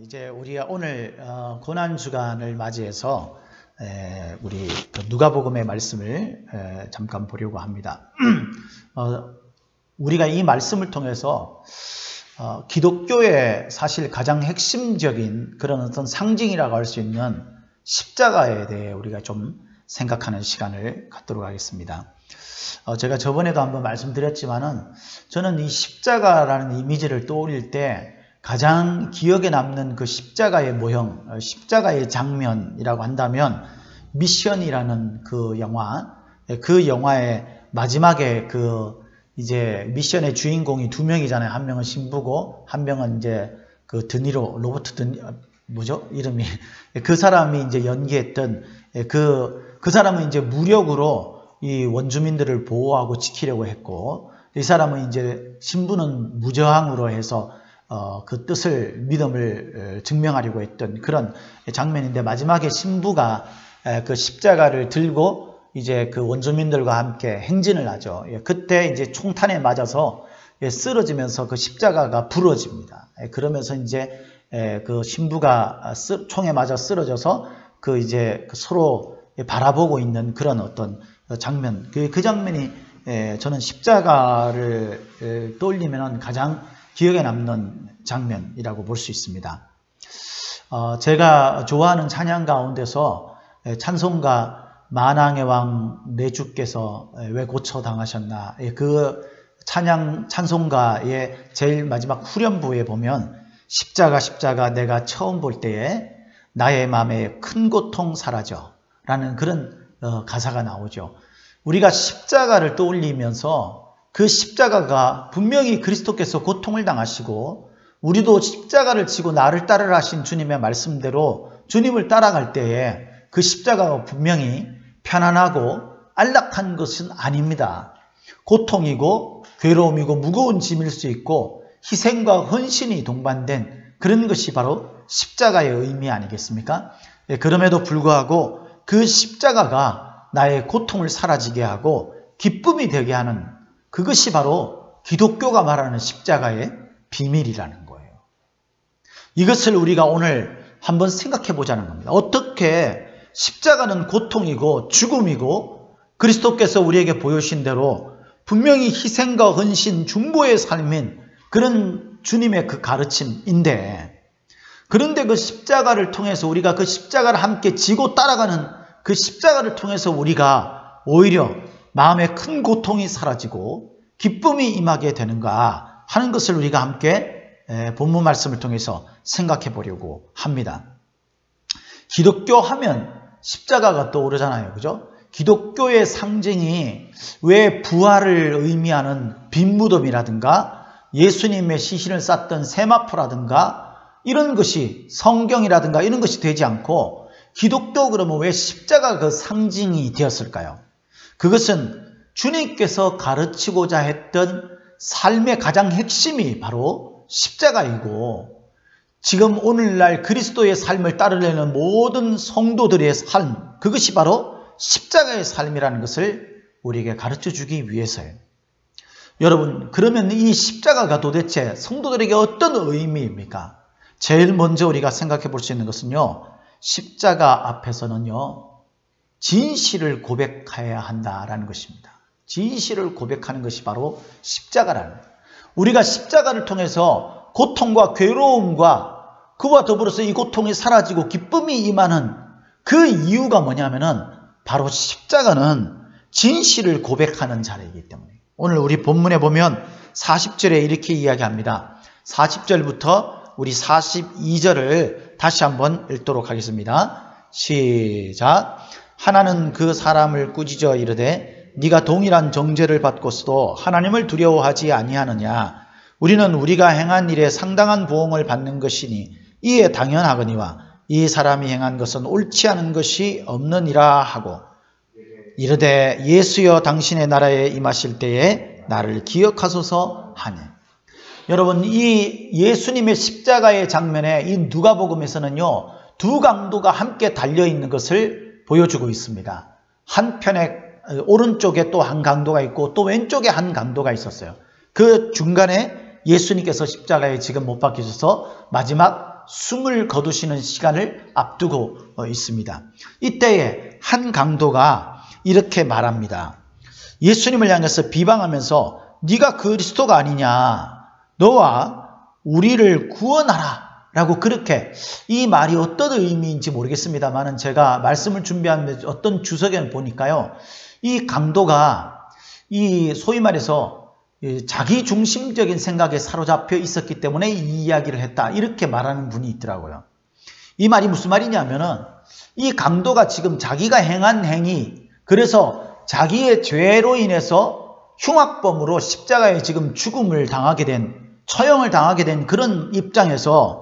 이제 우리가 오늘 고난 주간을 맞이해서 우리 누가복음의 말씀을 잠깐 보려고 합니다. 우리가 이 말씀을 통해서 기독교의 사실 가장 핵심적인 그런 어떤 상징이라고 할 수 있는 십자가에 대해 우리가 좀 생각하는 시간을 갖도록 하겠습니다. 제가 저번에도 한번 말씀드렸지만은 저는 이 십자가라는 이미지를 떠올릴 때 가장 기억에 남는 그 십자가의 모형, 십자가의 장면이라고 한다면 미션이라는 그 영화의 마지막에 이제 미션의 주인공이 두 명이잖아요. 한 명은 신부고 한 명은 이제 그 드니로 로버트 뭐죠? 이름이 그 사람이 이제 연기했던 그 사람은 이제 무력으로 이 원주민들을 보호하고 지키려고 했고, 이 사람은 이제 신부는 무저항으로 해서 그 믿음을 증명하려고 했던 그런 장면인데, 마지막에 신부가 그 십자가를 들고 이제 그 원주민들과 함께 행진을 하죠. 그때 이제 총탄에 맞아서 쓰러지면서 그 십자가가 부러집니다. 그러면서 이제 그 신부가 총에 맞아 쓰러져서 이제 서로 바라보고 있는 그런 어떤 장면, 그 장면이 저는 십자가를 떠올리면 가장 기억에 남는 장면이라고 볼 수 있습니다. 제가 좋아하는 찬양 가운데서 찬송가 만왕의 왕 내 주께서 왜 고초당하셨나, 그 찬송가의 제일 마지막 후렴부에 보면 십자가 내가 처음 볼 때에 나의 마음에 큰 고통 사라져 라는 그런 가사가 나오죠. 우리가 십자가를 떠올리면서 그 십자가가 분명히 그리스도께서 고통을 당하시고 우리도 십자가를 지고 나를 따르라 하신 주님의 말씀대로 주님을 따라갈 때에 그 십자가가 분명히 편안하고 안락한 것은 아닙니다. 고통이고 괴로움이고 무거운 짐일 수 있고 희생과 헌신이 동반된 그런 것이 바로 십자가의 의미 아니겠습니까? 그럼에도 불구하고 그 십자가가 나의 고통을 사라지게 하고 기쁨이 되게 하는, 그것이 바로 기독교가 말하는 십자가의 비밀이라는 거예요. 이것을 우리가 오늘 한번 생각해 보자는 겁니다. 어떻게 십자가는 고통이고 죽음이고 그리스도께서 우리에게 보여주신 대로 분명히 희생과 헌신, 중보의 삶인 그런 주님의 그 가르침인데, 그런데 그 십자가를 통해서 우리가 그 십자가를 함께 지고 따라가는 그 십자가를 통해서 우리가 오히려 마음의 큰 고통이 사라지고 기쁨이 임하게 되는가 하는 것을 우리가 함께 본문 말씀을 통해서 생각해 보려고 합니다. 기독교 하면 십자가가 떠오르잖아요. 그죠? 기독교의 상징이 왜 부활을 의미하는 빈무덤이라든가 예수님의 시신을 쌌던 세마포라든가 이런 것이, 성경이라든가 이런 것이 되지 않고 기독교 그러면 왜 십자가 그 상징이 되었을까요? 그것은 주님께서 가르치고자 했던 삶의 가장 핵심이 바로 십자가이고, 지금 오늘날 그리스도의 삶을 따르려는 모든 성도들의 삶, 그것이 바로 십자가의 삶이라는 것을 우리에게 가르쳐주기 위해서예요. 여러분, 그러면 이 십자가가 도대체 성도들에게 어떤 의미입니까? 제일 먼저 우리가 생각해 볼 수 있는 것은요, 십자가 앞에서는요, 진실을 고백해야 한다라는 것입니다. 진실을 고백하는 것이 바로 십자가라는 거예요. 우리가 십자가를 통해서 고통과 괴로움과 그와 더불어서 이 고통이 사라지고 기쁨이 임하는 그 이유가 뭐냐면은 바로 십자가는 진실을 고백하는 자리이기 때문에, 오늘 우리 본문에 보면 40절에 이렇게 이야기합니다. 40절부터 우리 42절을 다시 한번 읽도록 하겠습니다. 시작. 하나는 그 사람을 꾸짖어 이르되 네가 동일한 정죄를 받고서도 하나님을 두려워하지 아니하느냐. 우리는 우리가 행한 일에 상당한 보응을 받는 것이니 이에 당연하거니와 이 사람이 행한 것은 옳지 않은 것이 없느니라 하고 이르되 예수여 당신의 나라에 임하실 때에 나를 기억하소서 하니. 여러분, 이 예수님의 십자가의 장면에 이 누가복음에서는요, 두 강도가 함께 달려있는 것을 보여주고 있습니다. 한편에 오른쪽에 또 한 강도가 있고 또 왼쪽에 한 강도가 있었어요. 그 중간에 예수님께서 십자가에 지금 못 박히셔서 마지막 숨을 거두시는 시간을 앞두고 있습니다. 이때에 한 강도가 이렇게 말합니다. 예수님을 향해서 비방하면서 네가 그리스도가 아니냐, 너와 우리를 구원하라 라고 그렇게, 이 말이 어떤 의미인지 모르겠습니다만 제가 말씀을 준비한 어떤 주석에 보니까요, 이 강도가 이 소위 말해서 자기 중심적인 생각에 사로잡혀 있었기 때문에 이 이야기를 했다, 이렇게 말하는 분이 있더라고요. 이 말이 무슨 말이냐면은 이 강도가 지금 자기가 행한 행위, 그래서 자기의 죄로 인해서 흉악범으로 십자가에 지금 죽음을 당하게 된, 처형을 당하게 된 그런 입장에서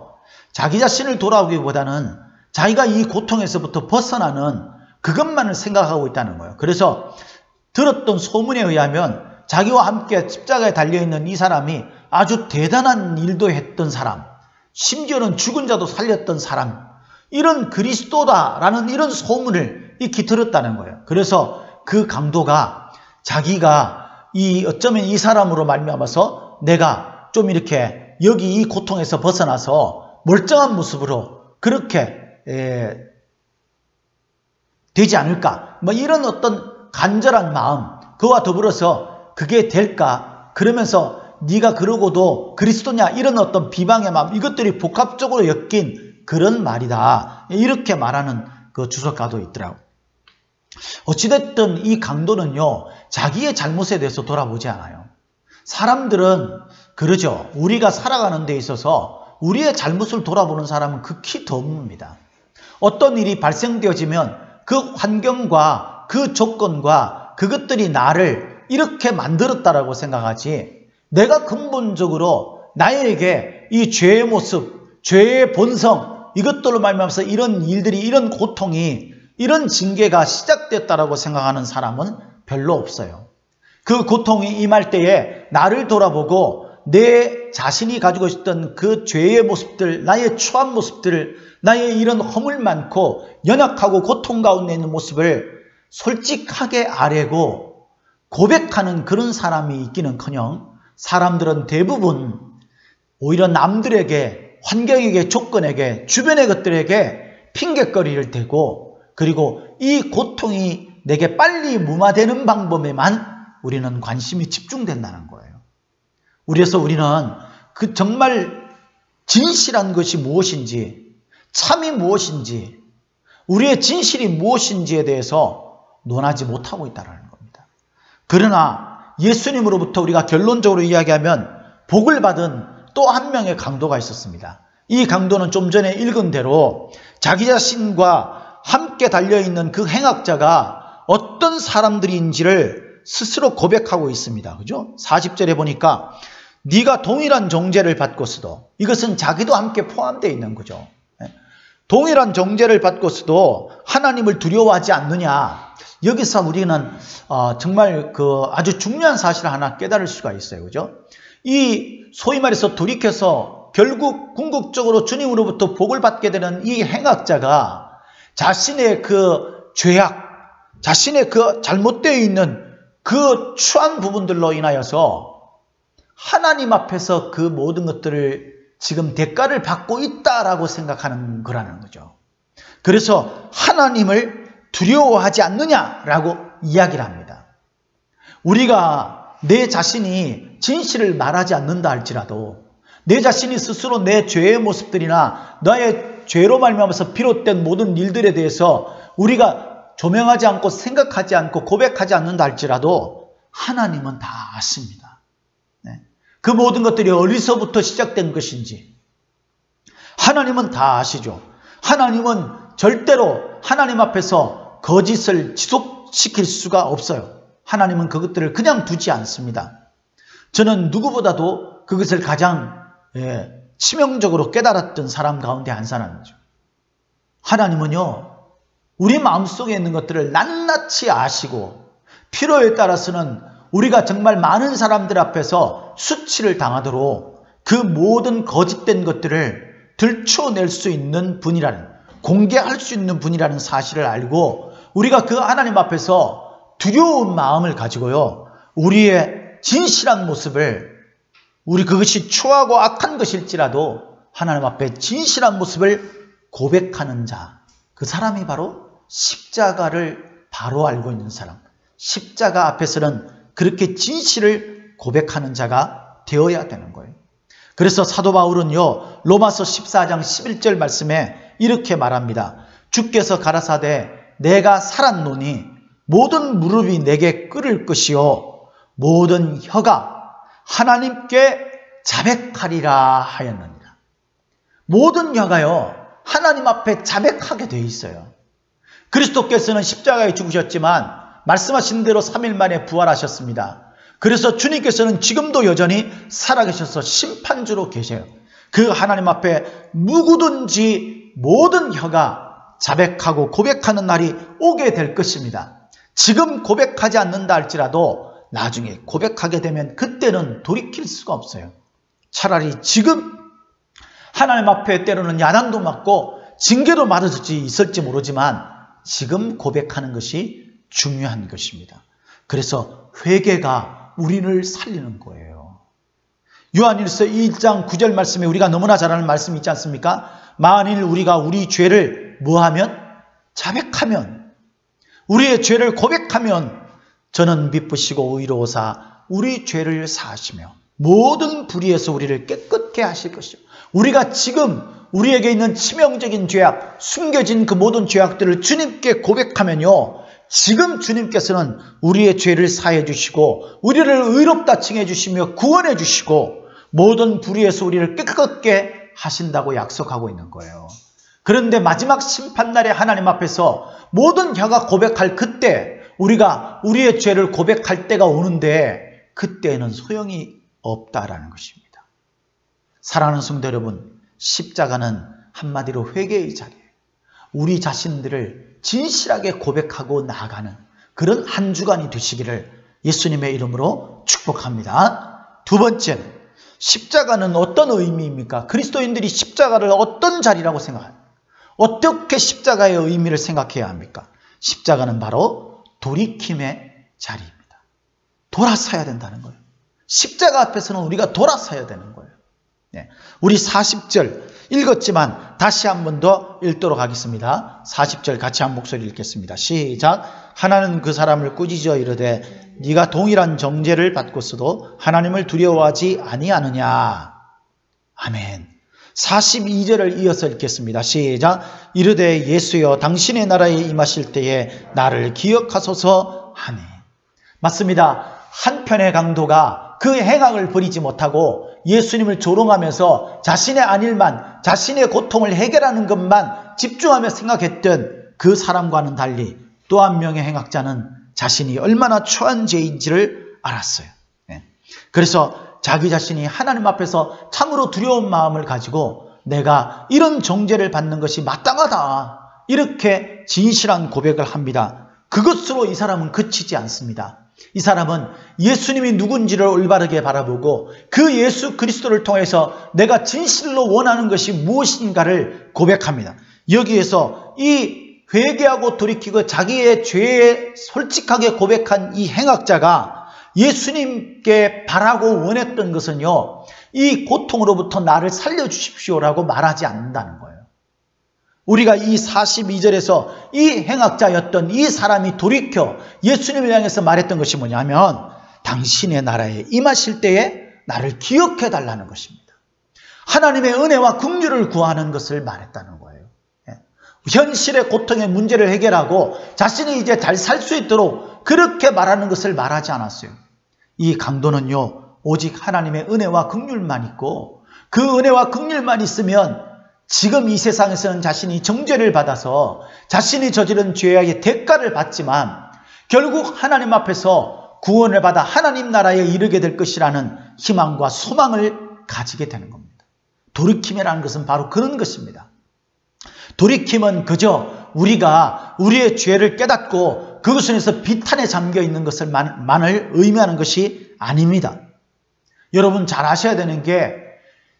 자기 자신을 돌아보기보다는 자기가 이 고통에서부터 벗어나는 그것만을 생각하고 있다는 거예요. 그래서 들었던 소문에 의하면 자기와 함께 십자가에 달려있는 이 사람이 아주 대단한 일도 했던 사람, 심지어는 죽은 자도 살렸던 사람, 이런 그리스도다라는 이런 소문을 익히 들었다는 거예요. 그래서 그 강도가 자기가 어쩌면 이 사람으로 말미암아서 내가 좀 이렇게 여기 이 고통에서 벗어나서 멀쩡한 모습으로 그렇게 되지 않을까, 뭐 이런 어떤 간절한 마음, 그와 더불어서 그게 될까, 그러면서 네가 그러고도 그리스도냐, 이런 어떤 비방의 마음, 이것들이 복합적으로 엮인 그런 말이다, 이렇게 말하는 그 주석가도 있더라고요. 어찌됐든 이 강도는요, 자기의 잘못에 대해서 돌아보지 않아요. 사람들은 그러죠. 우리가 살아가는 데 있어서 우리의 잘못을 돌아보는 사람은 극히 드뭅니다. 어떤 일이 발생되어지면 그 환경과 그 조건과 그것들이 나를 이렇게 만들었다라고 생각하지, 내가 근본적으로 나에게 이 죄의 모습, 죄의 본성, 이것들로 말미암아서 이런 일들이, 이런 고통이, 이런 징계가 시작됐다라고 생각하는 사람은 별로 없어요. 그 고통이 임할 때에 나를 돌아보고 내 자신이 가지고 있었던 그 죄의 모습들, 나의 추한 모습들, 나의 이런 허물 많고 연약하고 고통 가운데 있는 모습을 솔직하게 아뢰고 고백하는 그런 사람이 있기는커녕 사람들은 대부분 오히려 남들에게, 환경에게, 조건에게, 주변의 것들에게 핑곗거리를 대고, 그리고 이 고통이 내게 빨리 무마되는 방법에만 우리는 관심이 집중된다는 거예요. 그래서 우리는 그 정말 진실한 것이 무엇인지, 참이 무엇인지, 우리의 진실이 무엇인지에 대해서 논하지 못하고 있다는 겁니다. 그러나 예수님으로부터 우리가 결론적으로 이야기하면 복을 받은 또 한 명의 강도가 있었습니다. 이 강도는 좀 전에 읽은 대로 자기 자신과 함께 달려있는 그 행악자가 어떤 사람들인지를 스스로 고백하고 있습니다. 그죠? 40절에 보니까 네가 동일한 정죄를 받고서도, 이것은 자기도 함께 포함되어 있는 거죠. 동일한 정죄를 받고서도 하나님을 두려워하지 않느냐. 여기서 우리는 정말 아주 중요한 사실을 하나 깨달을 수가 있어요. 그죠? 이 소위 말해서 돌이켜서 결국 궁극적으로 주님으로부터 복을 받게 되는 이 행악자가 자신의 그 죄악, 자신의 그 잘못되어 있는 그 추한 부분들로 인하여서 하나님 앞에서 그 모든 것들을 지금 대가를 받고 있다라고 생각하는 거라는 거죠. 그래서 하나님을 두려워하지 않느냐라고 이야기를 합니다. 우리가 내 자신이 진실을 말하지 않는다 할지라도, 내 자신이 스스로 내 죄의 모습들이나 나의 죄로 말미암아서 비롯된 모든 일들에 대해서 우리가 조명하지 않고 생각하지 않고 고백하지 않는다 할지라도 하나님은 다 아십니다. 그 모든 것들이 어디서부터 시작된 것인지 하나님은 다 아시죠. 하나님은 절대로 하나님 앞에서 거짓을 지속시킬 수가 없어요. 하나님은 그것들을 그냥 두지 않습니다. 저는 누구보다도 그것을 가장 치명적으로 깨달았던 사람 가운데 한 사람이죠. 하나님은요, 우리 마음속에 있는 것들을 낱낱이 아시고 필요에 따라서는 우리가 정말 많은 사람들 앞에서 수치를 당하도록 그 모든 거짓된 것들을 들춰낼 수 있는 분이라는, 공개할 수 있는 분이라는 사실을 알고 우리가 그 하나님 앞에서 두려운 마음을 가지고요, 우리의 진실한 모습을, 우리 그것이 추하고 악한 것일지라도 하나님 앞에 진실한 모습을 고백하는 자, 그 사람이 바로 십자가를 바로 알고 있는 사람, 십자가 앞에서는 그렇게 진실을 고백하는 자가 되어야 되는 거예요. 그래서 사도 바울은요, 로마서 14장 11절 말씀에 이렇게 말합니다. 주께서 가라사대 내가 살았노니 모든 무릎이 내게 꿇을 것이요 모든 혀가 하나님께 자백하리라 하였느니라. 모든 혀가요, 하나님 앞에 자백하게 돼 있어요. 그리스도께서는 십자가에 죽으셨지만 말씀하신 대로 3일 만에 부활하셨습니다. 그래서 주님께서는 지금도 여전히 살아계셔서 심판주로 계세요. 그 하나님 앞에 누구든지 모든 혀가 자백하고 고백하는 날이 오게 될 것입니다. 지금 고백하지 않는다 할지라도 나중에 고백하게 되면 그때는 돌이킬 수가 없어요. 차라리 지금 하나님 앞에 때로는 야단도 맞고 징계도 맞을 수 있을지 모르지만 지금 고백하는 것이 중요한 것입니다. 그래서 회개가 우리를 살리는 거예요. 요한일서 1장 9절 말씀에 우리가 너무나 잘 아는 말씀이 있지 않습니까? 만일 우리가 우리 죄를 뭐하면? 자백하면, 우리의 죄를 고백하면 저는 미쁘시고 의로우사 우리 죄를 사하시며 모든 불의에서 우리를 깨끗게 하실 것이요. 우리가 지금 우리에게 있는 치명적인 죄악, 숨겨진 그 모든 죄악들을 주님께 고백하면요, 지금 주님께서는 우리의 죄를 사해 주시고 우리를 의롭다 칭해 주시며 구원해 주시고 모든 불의에서 우리를 깨끗게 하신다고 약속하고 있는 거예요. 그런데 마지막 심판날에 하나님 앞에서 모든 혀가 고백할 그때 우리가 우리의 죄를 고백할 때가 오는데 그때는 소용이 없다라는 것입니다. 사랑하는 성도 여러분, 십자가는 한마디로 회개의 자리예요. 우리 자신들을 진실하게 고백하고 나아가는 그런 한 주간이 되시기를 예수님의 이름으로 축복합니다. 두 번째는 십자가는 어떤 의미입니까? 그리스도인들이 십자가를 어떤 자리라고 생각합니까? 어떻게 십자가의 의미를 생각해야 합니까? 십자가는 바로 돌이킴의 자리입니다. 돌아서야 된다는 거예요. 십자가 앞에서는 우리가 돌아서야 되는 거예요. 네. 우리 40절 읽었지만 다시 한 번 더 읽도록 하겠습니다. 40절 같이 한 목소리 읽겠습니다. 시작. 하나는 그 사람을 꾸짖어 이르되 네가 동일한 정죄를 받고서도 하나님을 두려워하지 아니하느냐. 아멘. 42절을 이어서 읽겠습니다. 시작. 이르되 예수여 당신의 나라에 임하실 때에 나를 기억하소서 하네. 맞습니다. 한편의 강도가 그 행악을 버리지 못하고 예수님을 조롱하면서 자신의 안일만, 자신의 고통을 해결하는 것만 집중하며 생각했던 그 사람과는 달리 또 한 명의 행악자는 자신이 얼마나 초한 죄인지를 알았어요. 그래서 자기 자신이 하나님 앞에서 참으로 두려운 마음을 가지고 내가 이런 정죄를 받는 것이 마땅하다, 이렇게 진실한 고백을 합니다. 그것으로 이 사람은 그치지 않습니다. 이 사람은 예수님이 누군지를 올바르게 바라보고 그 예수 그리스도를 통해서 내가 진실로 원하는 것이 무엇인가를 고백합니다. 여기에서 이 회개하고 돌이키고 자기의 죄에 솔직하게 고백한 이 행악자가 예수님께 바라고 원했던 것은요, 이 고통으로부터 나를 살려주십시오라고 말하지 않는다는 거예요. 우리가 이 42절에서 이 행악자였던 이 사람이 돌이켜 예수님을 향해서 말했던 것이 뭐냐면 당신의 나라에 임하실 때에 나를 기억해 달라는 것입니다. 하나님의 은혜와 긍휼을 구하는 것을 말했다는 거예요. 현실의 고통의 문제를 해결하고 자신이 이제 잘 살 수 있도록 그렇게 말하는 것을 말하지 않았어요. 이 강도는요, 오직 하나님의 은혜와 긍휼만 있고 그 은혜와 긍휼만 있으면 지금 이 세상에서는 자신이 정죄를 받아서 자신이 저지른 죄악의 대가를 받지만 결국 하나님 앞에서 구원을 받아 하나님 나라에 이르게 될 것이라는 희망과 소망을 가지게 되는 겁니다. 돌이킴이라는 것은 바로 그런 것입니다. 돌이킴은 그저 우리가 우리의 죄를 깨닫고 그것에서 비탄에 잠겨 있는 것만을 의미하는 것이 아닙니다. 여러분 잘 아셔야 되는 게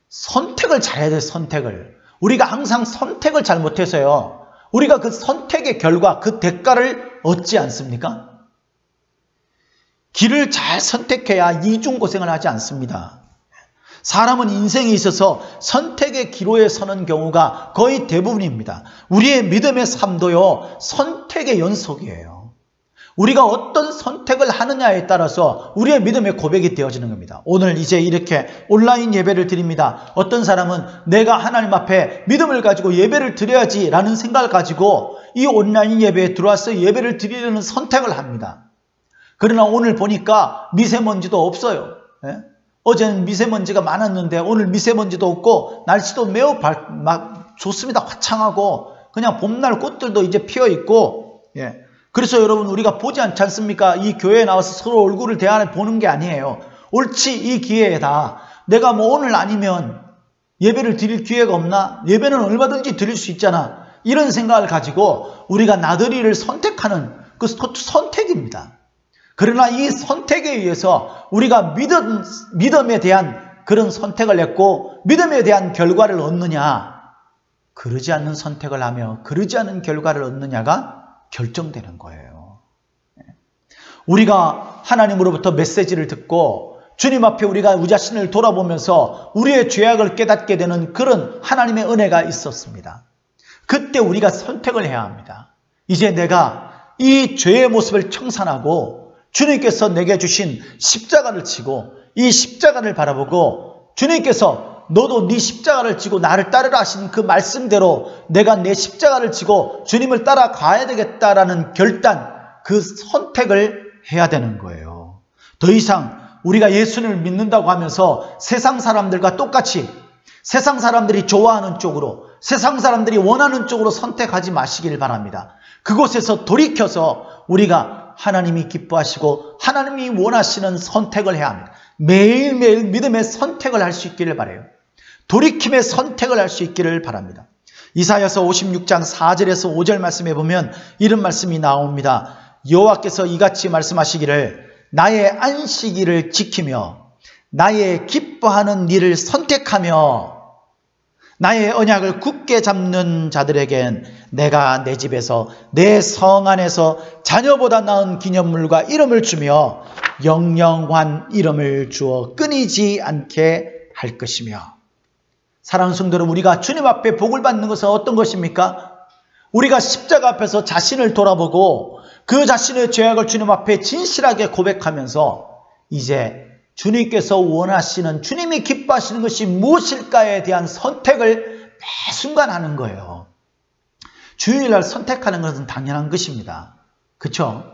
선택을 잘해야 돼요. 선택을. 우리가 항상 선택을 잘못해서요, 우리가 그 선택의 결과, 그 대가를 얻지 않습니까? 길을 잘 선택해야 이중고생을 하지 않습니다. 사람은 인생에 있어서 선택의 기로에 서는 경우가 거의 대부분입니다. 우리의 믿음의 삶도요, 선택의 연속이에요. 우리가 어떤 선택을 하느냐에 따라서 우리의 믿음의 고백이 되어지는 겁니다. 오늘 이제 이렇게 온라인 예배를 드립니다. 어떤 사람은 내가 하나님 앞에 믿음을 가지고 예배를 드려야지 라는 생각을 가지고 이 온라인 예배에 들어와서 예배를 드리려는 선택을 합니다. 그러나 오늘 보니까 미세먼지도 없어요. 어제는 미세먼지가 많았는데 오늘 미세먼지도 없고 날씨도 매우 좋습니다. 화창하고 그냥 봄날 꽃들도 이제 피어 있고, 그래서 여러분 우리가 보지 않지 않습니까? 이 교회에 나와서 서로 얼굴을 대하는 보는 게 아니에요. 옳지, 이 기회에다 내가 뭐 오늘 아니면 예배를 드릴 기회가 없나? 예배는 얼마든지 드릴 수 있잖아. 이런 생각을 가지고 우리가 나들이를 선택하는 그 선택입니다. 그러나 이 선택에 의해서 우리가 믿음에 대한 그런 선택을 했고 믿음에 대한 결과를 얻느냐, 그러지 않는 선택을 하며 그러지 않은 결과를 얻느냐가 결정되는 거예요. 우리가 하나님으로부터 메시지를 듣고 주님 앞에 우리가 우리 자신을 돌아보면서 우리의 죄악을 깨닫게 되는 그런 하나님의 은혜가 있었습니다. 그때 우리가 선택을 해야 합니다. 이제 내가 이 죄의 모습을 청산하고 주님께서 내게 주신 십자가를 지고 이 십자가를 바라보고 주님께서 너도 네 십자가를 지고 나를 따르라 하신 그 말씀대로 내가 내 십자가를 지고 주님을 따라가야 되겠다라는 결단, 그 선택을 해야 되는 거예요. 더 이상 우리가 예수님을 믿는다고 하면서 세상 사람들과 똑같이 세상 사람들이 좋아하는 쪽으로, 세상 사람들이 원하는 쪽으로 선택하지 마시길 바랍니다. 그곳에서 돌이켜서 우리가 하나님이 기뻐하시고 하나님이 원하시는 선택을 해야 합니다. 매일매일 믿음의 선택을 할 수 있기를 바라요. 돌이킴의 선택을 할 수 있기를 바랍니다. 이사야서 56장 4절에서 5절 말씀에 보면 이런 말씀이 나옵니다. 여호와께서 이같이 말씀하시기를 나의 안식일을 지키며 나의 기뻐하는 일을 선택하며 나의 언약을 굳게 잡는 자들에겐 내가 내 집에서 내 성 안에서 자녀보다 나은 기념물과 이름을 주며 영영한 이름을 주어 끊이지 않게 할 것이며. 사랑하는 성도 여러분, 우리가 주님 앞에 복을 받는 것은 어떤 것입니까? 우리가 십자가 앞에서 자신을 돌아보고 그 자신의 죄악을 주님 앞에 진실하게 고백하면서 이제 주님께서 원하시는, 주님이 기뻐하시는 것이 무엇일까에 대한 선택을 매 순간 하는 거예요. 주일날 선택하는 것은 당연한 것입니다. 그렇죠?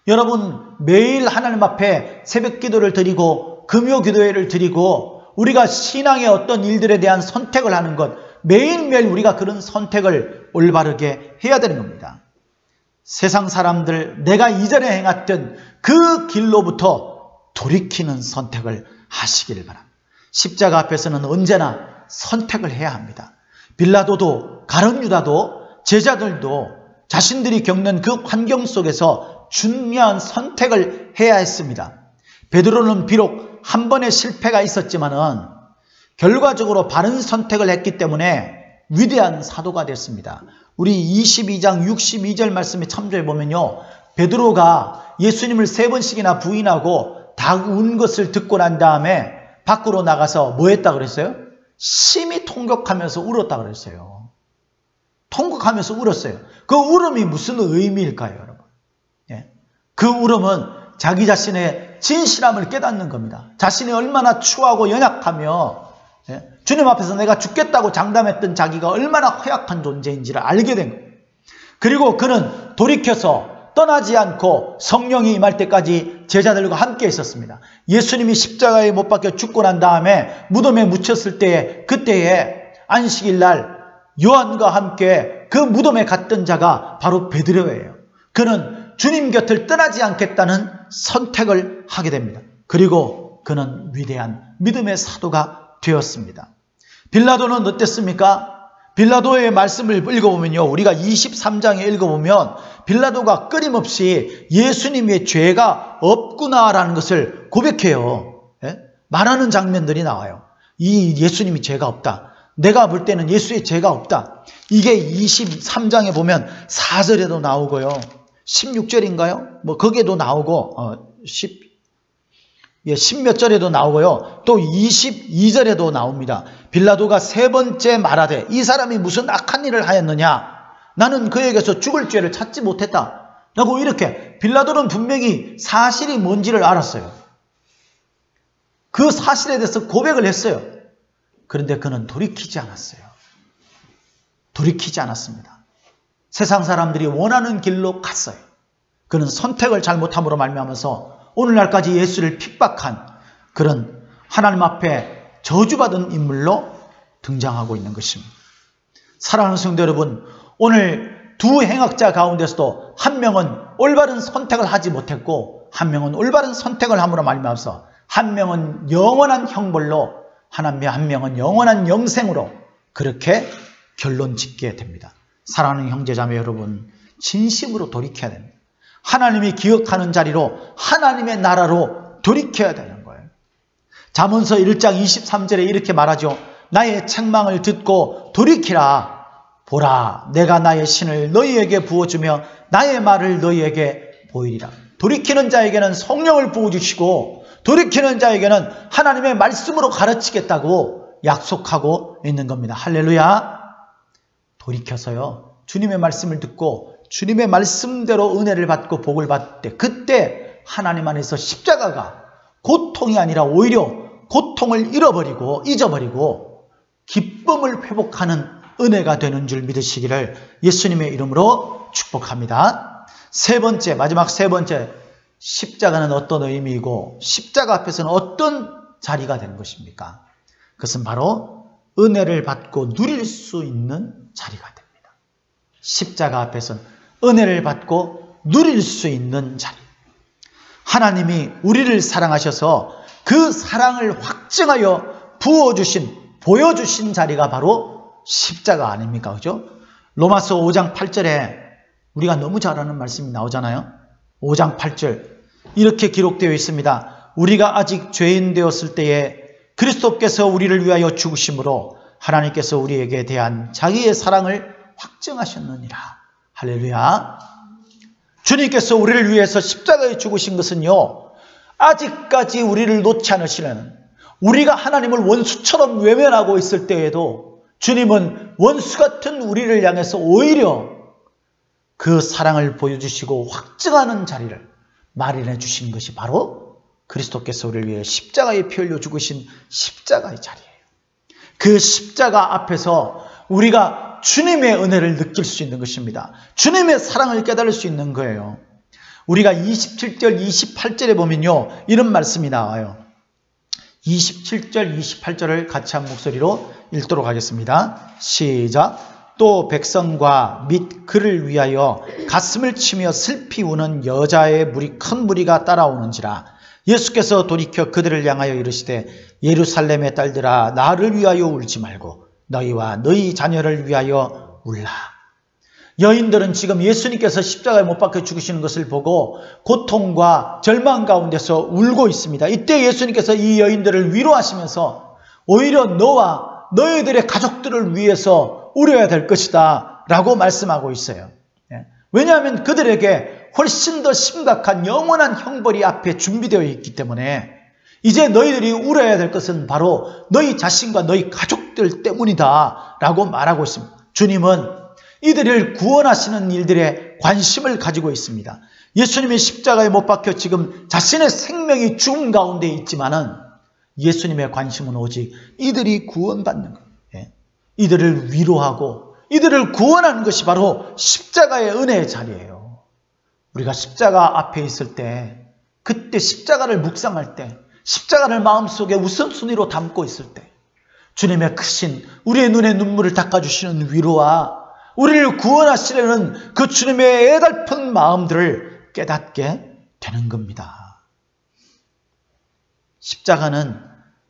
여러분, 매일 하나님 앞에 새벽 기도를 드리고 금요 기도회를 드리고 우리가 신앙의 어떤 일들에 대한 선택을 하는 것, 매일매일 우리가 그런 선택을 올바르게 해야 되는 겁니다. 세상 사람들, 내가 이전에 행했던 그 길로부터 돌이키는 선택을 하시기를 바랍니다. 십자가 앞에서는 언제나 선택을 해야 합니다. 빌라도도, 가룟 유다도, 제자들도 자신들이 겪는 그 환경 속에서 중요한 선택을 해야 했습니다. 베드로는 비록 한 번의 실패가 있었지만은 결과적으로 바른 선택을 했기 때문에 위대한 사도가 됐습니다. 우리 22장 62절 말씀에 참조해 보면요, 베드로가 예수님을 3번씩이나 부인하고 다 운 것을 듣고 난 다음에 밖으로 나가서 뭐 했다 그랬어요? 심히 통곡하면서 울었다 그랬어요. 통곡하면서 울었어요. 그 울음이 무슨 의미일까요, 여러분? 그 울음은 자기 자신의 진실함을 깨닫는 겁니다. 자신이 얼마나 추하고 연약하며 주님 앞에서 내가 죽겠다고 장담했던 자기가 얼마나 허약한 존재인지를 알게 된 거예요. 그리고 그는 돌이켜서 떠나지 않고 성령이 임할 때까지 제자들과 함께 있었습니다. 예수님이 십자가에 못 박혀 죽고 난 다음에 무덤에 묻혔을 때에, 그때에 안식일 날 요한과 함께 그 무덤에 갔던 자가 바로 베드로예요. 그는 주님 곁을 떠나지 않겠다는 선택을 하게 됩니다. 그리고 그는 위대한 믿음의 사도가 되었습니다. 빌라도는 어땠습니까? 빌라도의 말씀을 읽어보면요, 우리가 23장에 읽어보면 빌라도가 끊임없이 예수님의 죄가 없구나라는 것을 고백해요. 말하는 장면들이 나와요. 이 예수님이 죄가 없다. 내가 볼 때는 예수의 죄가 없다. 이게 23장에 보면 4절에도 나오고요. 16절인가요? 뭐 거기에도 나오고 10몇 절에도 나오고요. 또 22절에도 나옵니다. 빌라도가 세 번째 말하되 이 사람이 무슨 악한 일을 하였느냐? 나는 그에게서 죽을 죄를 찾지 못했다. 라고 이렇게 빌라도는 분명히 사실이 뭔지를 알았어요. 그 사실에 대해서 고백을 했어요. 그런데 그는 돌이키지 않았어요. 돌이키지 않았습니다. 세상 사람들이 원하는 길로 갔어요. 그는 선택을 잘못함으로 말미암아서 오늘날까지 예수를 핍박한 그런 하나님 앞에 저주받은 인물로 등장하고 있는 것입니다. 사랑하는 성도 여러분, 오늘 두 행악자 가운데서도 한 명은 올바른 선택을 하지 못했고 한 명은 올바른 선택을 함으로 말미암아서 한 명은 영원한 형벌로 한 명은 영원한 영생으로 그렇게 결론 짓게 됩니다. 사랑하는 형제자매 여러분, 진심으로 돌이켜야 됩니다. 하나님이 기억하는 자리로 하나님의 나라로 돌이켜야 되는 거예요. 잠언서 1장 23절에 이렇게 말하죠. 나의 책망을 듣고 돌이키라. 보라, 내가 나의 신을 너희에게 부어주며 나의 말을 너희에게 보이리라. 돌이키는 자에게는 성령을 부어주시고 돌이키는 자에게는 하나님의 말씀으로 가르치겠다고 약속하고 있는 겁니다. 할렐루야. 돌이켜서요, 주님의 말씀을 듣고 주님의 말씀대로 은혜를 받고 복을 받을 때, 그때 하나님 안에서 십자가가 고통이 아니라 오히려 고통을 잊어버리고 기쁨을 회복하는 은혜가 되는 줄 믿으시기를 예수님의 이름으로 축복합니다. 세 번째, 마지막 세 번째, 십자가는 어떤 의미이고 십자가 앞에서는 어떤 자리가 되는 것입니까? 그것은 바로 은혜를 받고 누릴 수 있는 자리가 됩니다. 십자가 앞에서는 은혜를 받고 누릴 수 있는 자리. 하나님이 우리를 사랑하셔서 그 사랑을 확증하여 보여주신 자리가 바로 십자가 아닙니까? 그죠? 로마서 5장 8절에 우리가 너무 잘 아는 말씀이 나오잖아요. 5장 8절 이렇게 기록되어 있습니다. 우리가 아직 죄인 되었을 때에 그리스도께서 우리를 위하여 죽으심으로 하나님께서 우리에게 대한 자기의 사랑을 확증하셨느니라. 할렐루야. 주님께서 우리를 위해서 십자가에 죽으신 것은요, 아직까지 우리를 놓지 않으시는, 우리가 하나님을 원수처럼 외면하고 있을 때에도 주님은 원수 같은 우리를 향해서 오히려 그 사랑을 보여주시고 확증하는 자리를 마련해 주신 것이 바로 그리스도께서 우리를 위해 십자가에 피 흘려 죽으신 십자가의 자리예요. 그 십자가 앞에서 우리가 주님의 은혜를 느낄 수 있는 것입니다. 주님의 사랑을 깨달을 수 있는 거예요. 우리가 27절, 28절에 보면요, 이런 말씀이 나와요. 27절, 28절을 같이 한 목소리로 읽도록 하겠습니다. 시작. 또 백성과 및 그를 위하여 가슴을 치며 슬피 우는 여자의 큰 무리가 따라오는지라. 예수께서 돌이켜 그들을 향하여 이르시되 예루살렘의 딸들아, 나를 위하여 울지 말고 너희와 너희 자녀를 위하여 울라. 여인들은 지금 예수님께서 십자가에 못 박혀 죽으시는 것을 보고 고통과 절망 가운데서 울고 있습니다. 이때 예수님께서 이 여인들을 위로하시면서 오히려 너와 너희들의 가족들을 위해서 울어야 될 것이다 라고 말씀하고 있어요. 왜냐하면 그들에게 훨씬 더 심각한 영원한 형벌이 앞에 준비되어 있기 때문에 이제 너희들이 울어야 될 것은 바로 너희 자신과 너희 가족들 때문이다 라고 말하고 있습니다. 주님은 이들을 구원하시는 일들에 관심을 가지고 있습니다. 예수님이 십자가에 못 박혀 지금 자신의 생명이 죽음 가운데 있지만은 예수님의 관심은 오직 이들이 구원받는 것, 이들을 위로하고 이들을 구원하는 것이 바로 십자가의 은혜의 자리예요. 우리가 십자가 앞에 있을 때, 그때 십자가를 묵상할 때, 십자가를 마음속에 우선순위로 담고 있을 때 주님의 크신 우리의 눈에 눈물을 닦아주시는 위로와 우리를 구원하시려는 그 주님의 애달픈 마음들을 깨닫게 되는 겁니다. 십자가는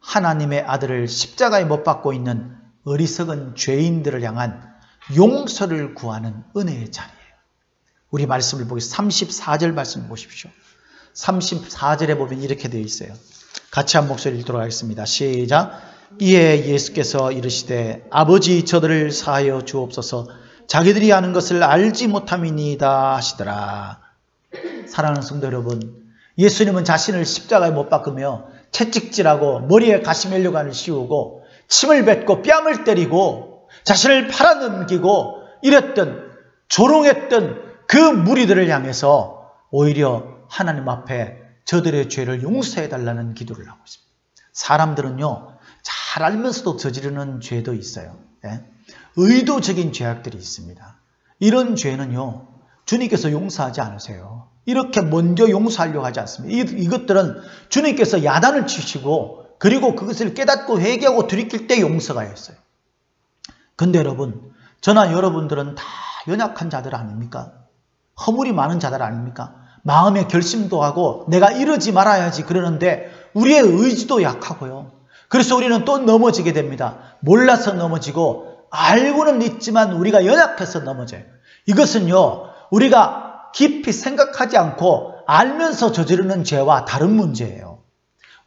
하나님의 아들을 십자가에 못 박고 있는 어리석은 죄인들을 향한 용서를 구하는 은혜의 자리예요. 우리 말씀을 보겠습니다. 34절 말씀 보십시오. 34절에 보면 이렇게 되어 있어요. 같이 한 목소리 읽도록 하겠습니다. 시작. 이에 예수께서 이르시되 아버지 저들을 사하여 주옵소서 자기들이 하는 것을 알지 못함이니이다 하시더라. 사랑하는 성도 여러분, 예수님은 자신을 십자가에 못 박으며 채찍질하고 머리에 가시면류관을 씌우고 침을 뱉고 뺨을 때리고 자신을 팔아넘기고 이랬던 조롱했던 그 무리들을 향해서 오히려 하나님 앞에 저들의 죄를 용서해달라는 기도를 하고 있습니다. 사람들은요, 잘 알면서도 저지르는 죄도 있어요. 의도적인 죄악들이 있습니다. 이런 죄는요, 주님께서 용서하지 않으세요. 이렇게 먼저 용서하려고 하지 않습니다. 이것들은 주님께서 야단을 치시고 그리고 그것을 깨닫고 회개하고 돌이킬 때 용서가 있어요. 근데 여러분, 저나 여러분들은 다 연약한 자들 아닙니까? 허물이 많은 자들 아닙니까? 마음의 결심도 하고 내가 이러지 말아야지 그러는데 우리의 의지도 약하고요. 그래서 우리는 또 넘어지게 됩니다. 몰라서 넘어지고 알고는 있지만 우리가 연약해서 넘어져요. 이것은요, 우리가 깊이 생각하지 않고 알면서 저지르는 죄와 다른 문제예요.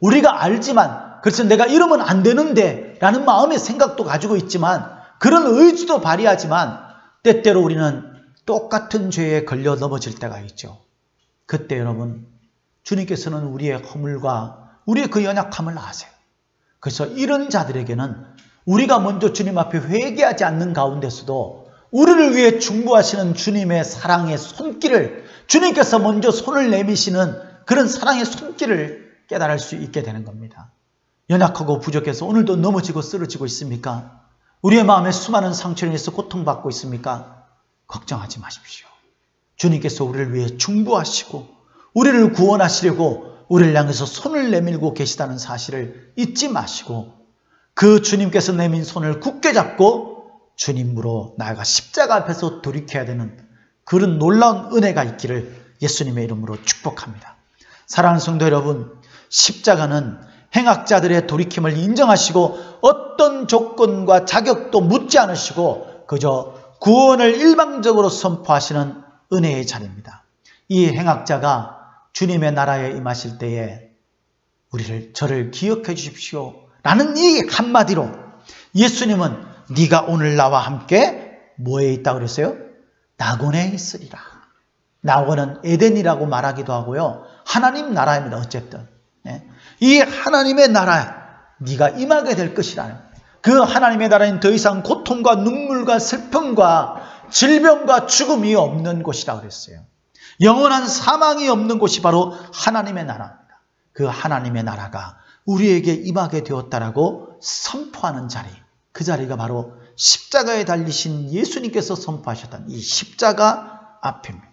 우리가 알지만 그래서 내가 이러면 안 되는데 라는 마음의 생각도 가지고 있지만 그런 의지도 발휘하지만 때때로 우리는 똑같은 죄에 걸려 넘어질 때가 있죠. 그때 여러분, 주님께서는 우리의 허물과 우리의 그 연약함을 아세요. 그래서 이런 자들에게는 우리가 먼저 주님 앞에 회개하지 않는 가운데서도 우리를 위해 중보하시는 주님의 사랑의 손길을, 주님께서 먼저 손을 내미시는 그런 사랑의 손길을 깨달을 수 있게 되는 겁니다. 연약하고 부족해서 오늘도 넘어지고 쓰러지고 있습니까? 우리의 마음에 수많은 상처를 인해서 고통받고 있습니까? 걱정하지 마십시오. 주님께서 우리를 위해 중보하시고 우리를 구원하시려고 우리를 향해서 손을 내밀고 계시다는 사실을 잊지 마시고 그 주님께서 내민 손을 굳게 잡고 주님으로 나아가 십자가 앞에서 돌이켜야 되는 그런 놀라운 은혜가 있기를 예수님의 이름으로 축복합니다. 사랑하는 성도 여러분, 십자가는 행악자들의 돌이킴을 인정하시고 어떤 조건과 자격도 묻지 않으시고 그저 구원을 일방적으로 선포하시는 은혜의 자리입니다. 이 행악자가 주님의 나라에 임하실 때에 저를 기억해 주십시오 라는 이 한마디로 예수님은 네가 오늘 나와 함께 뭐에 있다고 그랬어요? 낙원에 있으리라. 낙원은 에덴이라고 말하기도 하고요. 하나님 나라입니다. 어쨌든 이 하나님의 나라에 네가 임하게 될 것이라는 그 하나님의 나라는 더 이상 고통과 눈물과 슬픔과 질병과 죽음이 없는 곳이라고 그랬어요. 영원한 사망이 없는 곳이 바로 하나님의 나라입니다. 그 하나님의 나라가 우리에게 임하게 되었다라고 선포하는 자리, 그 자리가 바로 십자가에 달리신 예수님께서 선포하셨던 이 십자가 앞입니다.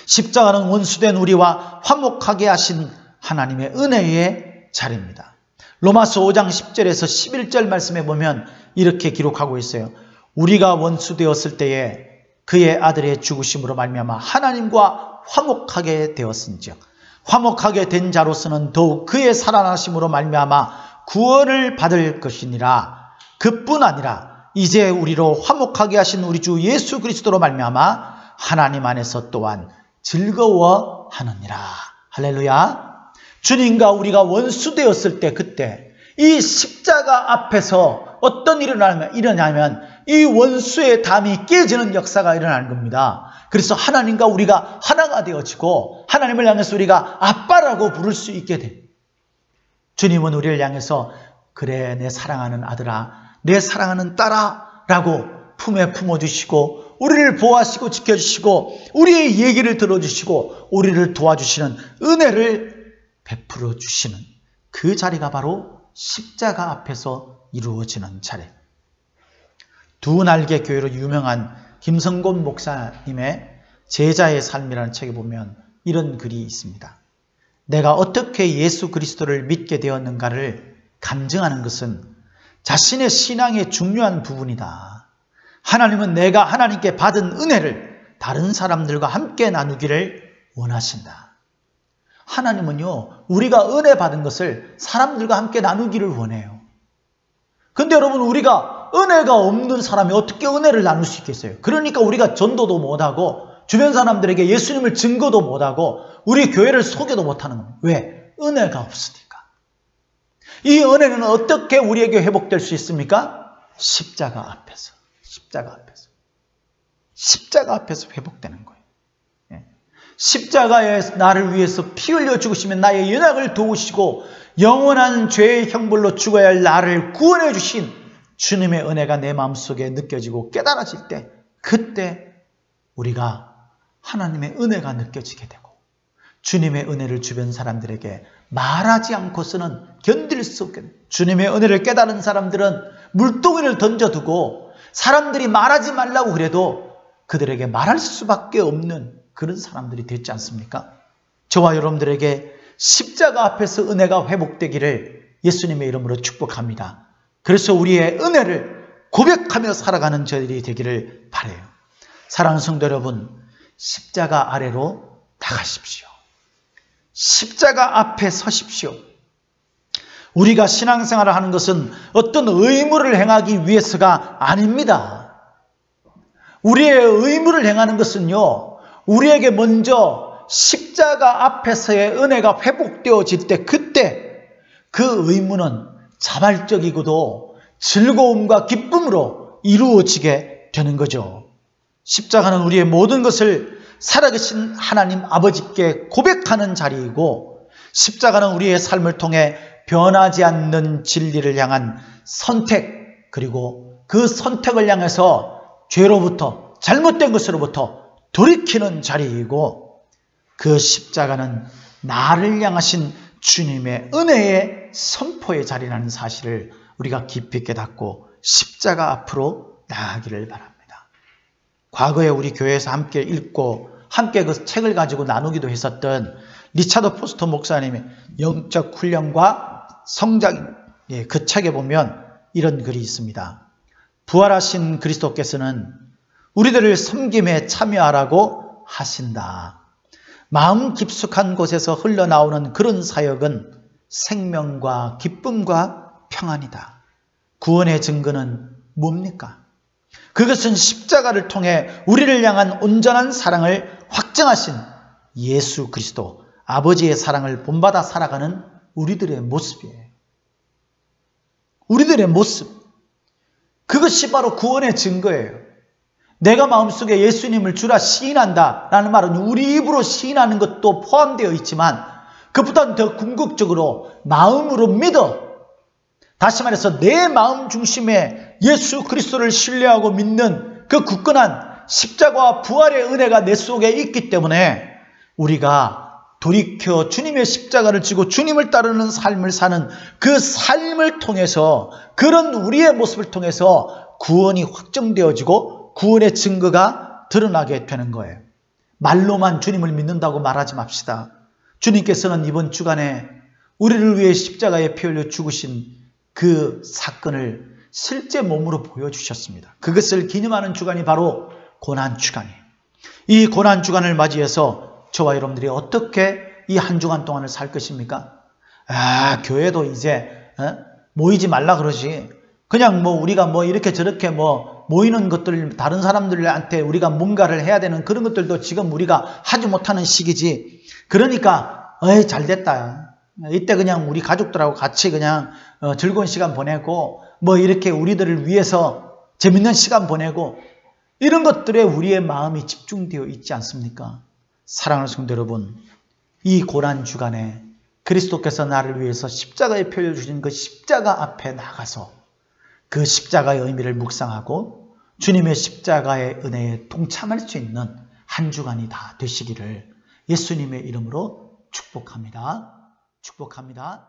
십자가는 원수된 우리와 화목하게 하신 하나님의 은혜의 자리입니다. 로마서 5장 10절에서 11절 말씀에 보면 이렇게 기록하고 있어요. 우리가 원수되었을 때에 그의 아들의 죽으심으로 말미암아 하나님과 화목하게 되었은즉 화목하게 된 자로서는 더욱 그의 살아나심으로 말미암아 구원을 받을 것이니라. 그뿐 아니라 이제 우리로 화목하게 하신 우리 주 예수 그리스도로 말미암아 하나님 안에서 또한 즐거워하느니라. 할렐루야. 주님과 우리가 원수되었을 때 그때 이 십자가 앞에서 어떤 일이 일어나면 이 원수의 담이 깨지는 역사가 일어나는 겁니다. 그래서 하나님과 우리가 하나가 되어지고 하나님을 향해서 우리가 아빠라고 부를 수 있게 됩니다. 주님은 우리를 향해서 그래 내 사랑하는 아들아, 내 사랑하는 딸아 라고 품에 품어주시고 우리를 보호하시고 지켜주시고 우리의 얘기를 들어주시고 우리를 도와주시는 은혜를 베풀어 주시는 그 자리가 바로 십자가 앞에서 이루어지는 자리. 두 날개 교회로 유명한 김성곤 목사님의 제자의 삶이라는 책에 보면 이런 글이 있습니다. 내가 어떻게 예수 그리스도를 믿게 되었는가를 감증하는 것은 자신의 신앙의 중요한 부분이다. 하나님은 내가 하나님께 받은 은혜를 다른 사람들과 함께 나누기를 원하신다. 하나님은요, 우리가 은혜 받은 것을 사람들과 함께 나누기를 원해요. 근데 여러분, 우리가 은혜가 없는 사람이 어떻게 은혜를 나눌 수 있겠어요? 그러니까 우리가 전도도 못하고 주변 사람들에게 예수님을 증거도 못하고 우리 교회를 소개도 못하는 겁니다. 왜? 은혜가 없으니까. 이 은혜는 어떻게 우리에게 회복될 수 있습니까? 십자가 앞에서. 십자가 앞에서. 십자가 앞에서 회복되는 거예요. 십자가에 나를 위해서 피 흘려 죽으시며 나의 연약을 도우시고 영원한 죄의 형벌로 죽어야 할 나를 구원해 주신 주님의 은혜가 내 마음속에 느껴지고 깨달아질 때, 그때 우리가 하나님의 은혜가 느껴지게 되고 주님의 은혜를 주변 사람들에게 말하지 않고서는 견딜 수 없게 됩니다. 주님의 은혜를 깨달은 사람들은 물동이를 던져두고 사람들이 말하지 말라고 그래도 그들에게 말할 수밖에 없는 그런 사람들이 됐지 않습니까? 저와 여러분들에게 십자가 앞에서 은혜가 회복되기를 예수님의 이름으로 축복합니다. 그래서 우리의 은혜를 고백하며 살아가는 저희들이 되기를 바라요. 사랑하는 성도 여러분, 십자가 아래로 나가십시오. 십자가 앞에 서십시오. 우리가 신앙생활을 하는 것은 어떤 의무를 행하기 위해서가 아닙니다. 우리의 의무를 행하는 것은요, 우리에게 먼저 십자가 앞에서의 은혜가 회복되어질 때, 그때 그 의무는 자발적이고도 즐거움과 기쁨으로 이루어지게 되는 거죠. 십자가는 우리의 모든 것을 살아계신 하나님 아버지께 고백하는 자리이고, 십자가는 우리의 삶을 통해 변하지 않는 진리를 향한 선택, 그리고 그 선택을 향해서 죄로부터, 잘못된 것으로부터 돌이키는 자리이고, 그 십자가는 나를 향하신 주님의 은혜의 선포의 자리라는 사실을 우리가 깊이 깨닫고 십자가 앞으로 나아가기를 바랍니다. 과거에 우리 교회에서 함께 읽고 함께 그 책을 가지고 나누기도 했었던 리차드 포스터 목사님의 영적 훈련과 성장, 그 책에 보면 이런 글이 있습니다. 부활하신 그리스도께서는 우리들을 섬김에 참여하라고 하신다. 마음 깊숙한 곳에서 흘러나오는 그런 사역은 생명과 기쁨과 평안이다. 구원의 증거는 뭡니까? 그것은 십자가를 통해 우리를 향한 온전한 사랑을 확증하신 예수 그리스도, 아버지의 사랑을 본받아 살아가는 우리들의 모습이에요. 우리들의 모습. 그것이 바로 구원의 증거예요. 내가 마음속에 예수님을 주라 시인한다 라는 말은 우리 입으로 시인하는 것도 포함되어 있지만, 그보다는 더 궁극적으로 마음으로 믿어, 다시 말해서 내 마음 중심에 예수 그리스도를 신뢰하고 믿는 그 굳건한 십자가와 부활의 은혜가 내 속에 있기 때문에 우리가 돌이켜 주님의 십자가를 지고 주님을 따르는 삶을 사는 그 삶을 통해서, 그런 우리의 모습을 통해서 구원이 확정되어지고 구원의 증거가 드러나게 되는 거예요. 말로만 주님을 믿는다고 말하지 맙시다. 주님께서는 이번 주간에 우리를 위해 십자가에 피 흘려 죽으신 그 사건을 실제 몸으로 보여주셨습니다. 그것을 기념하는 주간이 바로 고난주간이에요. 이 고난주간을 맞이해서 저와 여러분들이 어떻게 이 한 주간 동안을 살 것입니까? 교회도 이제 모이지 말라 그러지. 그냥 우리가 이렇게 저렇게 모이는 것들, 다른 사람들한테 우리가 뭔가를 해야 되는 그런 것들도 지금 우리가 하지 못하는 시기지. 그러니까 잘 됐다. 이때 그냥 우리 가족들하고 같이 그냥 즐거운 시간 보내고 이렇게 우리들을 위해서 재밌는 시간 보내고, 이런 것들에 우리의 마음이 집중되어 있지 않습니까? 사랑하는 성도 여러분, 이 고난주간에 그리스도께서 나를 위해서 십자가에 피 흘려 주신 그 십자가 앞에 나가서 그 십자가의 의미를 묵상하고 주님의 십자가의 은혜에 동참할 수 있는 한 주간이 다 되시기를 예수님의 이름으로 축복합니다. 축복합니다.